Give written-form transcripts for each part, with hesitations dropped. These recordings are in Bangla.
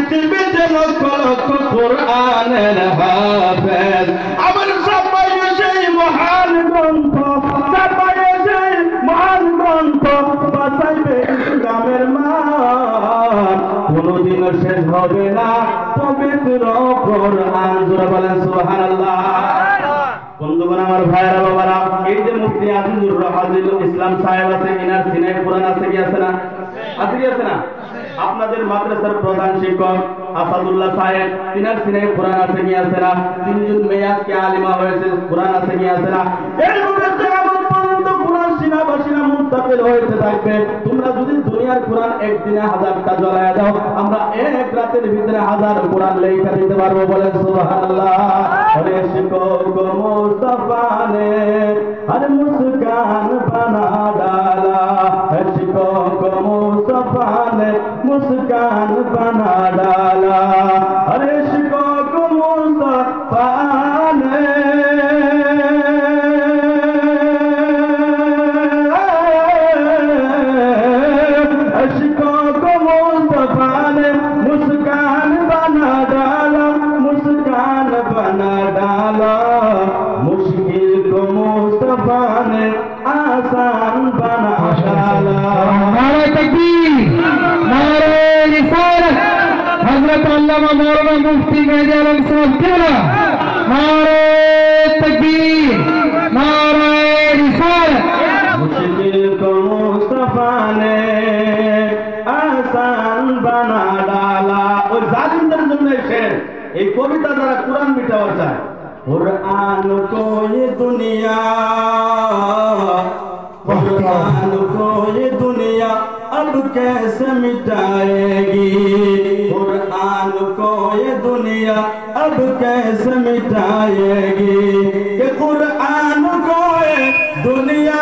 পৃথিবীতে লক্ষ লক্ষ কোরআনের হাফেজ। আমার ছাপাইয়ে সেই মহান গ্রন্থ, ছাপাইয়ে সেই মহান গ্রন্থ, বাঁচাইবে ইসলামের মান, কোনদিনও শেষ হবে না পবিত্র কোরআন। জোরে বলেন সুবহানাল্লাহ। বন্ধুগণ, আমার ভাইয়েরা বাবারা, এই যে মুফতি আজিজুর রহমানুল ইসলাম সাহেব আছে, ইনার সিনাই কোরআন আছে কি আছে না? আছে কি আছে না? আপনাদের মাদ্রাসার প্রধান শিক্ষক আসাদুল্লাহ সাহেব, তিনার সিনাই কোরআন আছে কি আছে না? তিনজন মেয়ে আজকে আলিমা হয়েছে, কোরআন আছে কি আছে না? এইভাবে কিয়ামত পর্যন্ত কোরআন সিনাবাসীরা মুত্তাকিল হইতে থাকবে। তোমরা যদি দুনিয়ার কোরআন একদিনে 1000টা জ্বালায়া দাও, আমরা এক রাতের ভিতরে 1000 কোরআন লেখা দিতে পারবো। বলেন সুবহানাল্লাহ। আরে শিক্ষক মুস্তাফা ने हर मुस्कान बना डाला, शिक्षक मुस्तफा ने मुस्कान बना डाला, अरे शिक्षक मुस्तफा ने शिक्षक मुस्तफा ने मुस्कान बना डाला, मुस्कान बना डाला, मुश्किल को मुस्तफा ने आसान बना डाला। नारे तकबीर, नारे रिसालत, हजरत अल्लामा मौलाना मुफ्ती मेहदी आलम साहब केला। नारे तकबीर, नारे रिसालत। मुश्किल को मुस्तफा ने आसान बना डाला। और जालिमদের জন্য শের এই কবিতা দ্বারা কোরআন মিটাবার চায়। कुरान को ये दुनिया, कुरान को ये दुनिया अब कैसे मिटाएगी, कुरान को ये दुनिया अब कैसे मिटाएगी, कि कुरान को ये दुनिया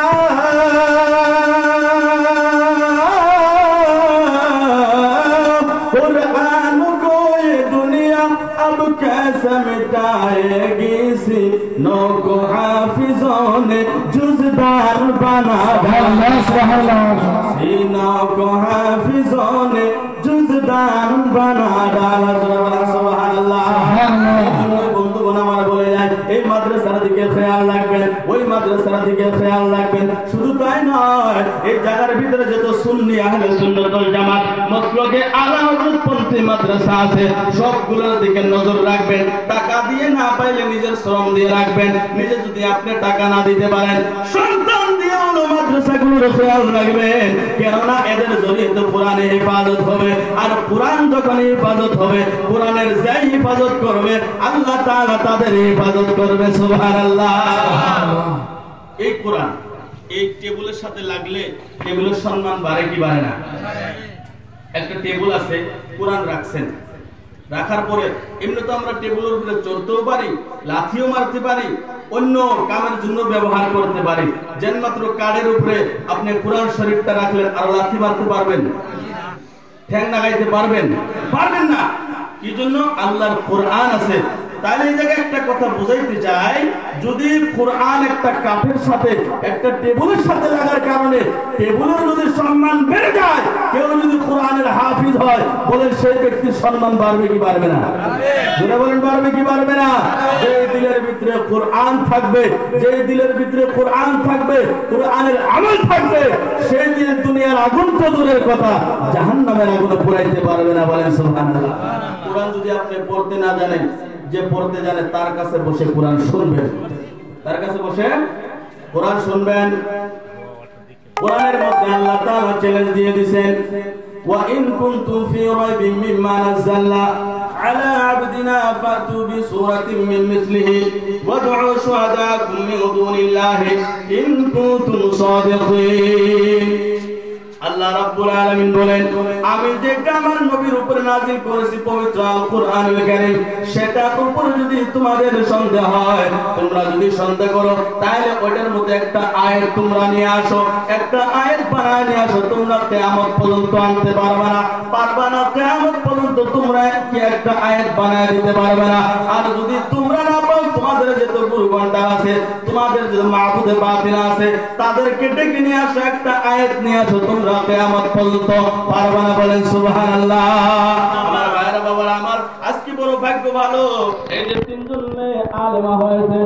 कुरान को ये दुनिया अब कैसे मिटाएगी, नो को हाफिजों ने जुज़दार बना डाला, सीनों को हाफिजों ने जुज़दार बना डाला। सुबहानाल्लाह। বন্ধুগণ আমার বলে যায়, এই মাদ্রাসার দিকে খেয়াল রাখবেন, ওই মাদ্রাসার দিকে খেয়াল রাখবেন। শুধু তাই নয়, এই জায়গার ভিতরে যত সুন্নি আহলে সুন্নাত ওয়াল জামাত মসলকে আলা হযরতপন্থী মাদ্রাসা আছে, সবগুলোর দিকে নজর রাখবেন। টাকা দিয়ে না পাইলে নিজের শ্রম দিয়ে রাখবেন। নিজে যদি আপনি টাকা না দিতে পারেন, সন্তান দিয়ে হলো মাদ্রাসাগুলোর খেয়াল রাখবেন, কেননা এদের জরিয়ে তো কোরআনের হেফাজত হবে। আর কোরআন যখন হেফাজত হবে, কোরআনের যে হেফাজত করবে আল্লাহ তাআলা তাদের হেফাজত করবে। সুবহানাল্লাহ। এই কোরআন এই টেবিলের সাথে লাগলে টেবিলের সম্মান বাড়ে কি বাড়ে না? একটা টেবিল আছে, কোরআন রাখছেন, রাখার পরে এমনি তো আমরা টেবিলের উপরে চড়তেও পারি, লাথিও মারতে পারি, অন্য কামের জন্য ব্যবহার করতে পারি। যেন মাত্র কার্ডের উপরে আপনি কোরআন শরীফটা রাখলেন, আর লাথি মারতে পারবেন? ঠ্যাং লাগাইতে পারবেন? পারবেন না। কি জন্য? আল্লাহর কোরআন আছে। তাহলে এই জায়গায় একটা কথা বুঝাইতে চাই, যদি কোরআন একটা কাঠের সাথে একটা টেবিলের সাথে লাগার কারণে টেবিলের যদি সম্মান বেড়ে যায়, কেউ যদি কোরআনের হাফিজ হয়, বলেন সেই ব্যক্তির সম্মান বাড়বে কি বাড়বে না? জোরে বলেন, বাড়বে কি বাড়বে না? যে দিলের ভিতরে কোরআন থাকবে, যে দিলের ভিতরে কোরআন থাকবে, কোরআনের আমল থাকবে, সেই দিন দুনিয়ার আগুন তো দূরের কথা, জাহান্নামের আগুনে পোড়াইতে পারবে না। বলেন সুবহানাল্লাহ। কোরআন যদি আপনি পড়তে না জানেন, যে পড়তে জানে তার কাছে বসে কোরআন শুনবেন, তার কাছে বসে কোরআন শুনবেন। কোরআনের মধ্যে আল্লাহ তাআলা চ্যালেঞ্জ দিয়ে দিয়েছেন, ওয়া ইন কুনতুম ফি রাইবিন মিম্মা নাযালনা আলা আবদিনা ফাতু বিসূরাতিন মিন মিসলিহি ওয়াদউ শুহাদাকুম মিন দুনিল্লাহি ইন কুনতুম সাদিকিন। আল্লাহ রাব্বুল আলামিন বলেন, আমি যেটা আমার নবীর উপরে নাযিল করেছি পবিত্র আল কোরআনুল কারীম, সেটার উপর যদি তোমাদের সন্দেহ হয়, তোমরা যদি সন্দেহ করো, তাহলে ওইটার মধ্যে একটা আয়াত তোমরা নিয়ে আসো, একটা আয়াত বানায় নিয়ে আসো। তোমরা কিয়ামত পর্যন্ত আনতে পারবে না, পারবে না, কিয়ামত পর্যন্ত তোমরা কি একটা আয়াত বানায় দিতে পারবে না। আর যদি তোমরা না পাও, তোমাদের যত গুরু গণটা আছে, তোমাদের যত মাবুদে বাতিল আছে, তাদেরকে ডেকে নিয়ে আসো, একটা আয়াত নিয়ে আসো, তোমরা কিয়ামত পর্যন্ত পারবে না। বলেন সুবহানাল্লাহ। আমার ভাইরা বাবা আমার আজকে বড় ভাগ্য ভালো, এই যে তিনজন মেয়ে আলেমা হয়েছে,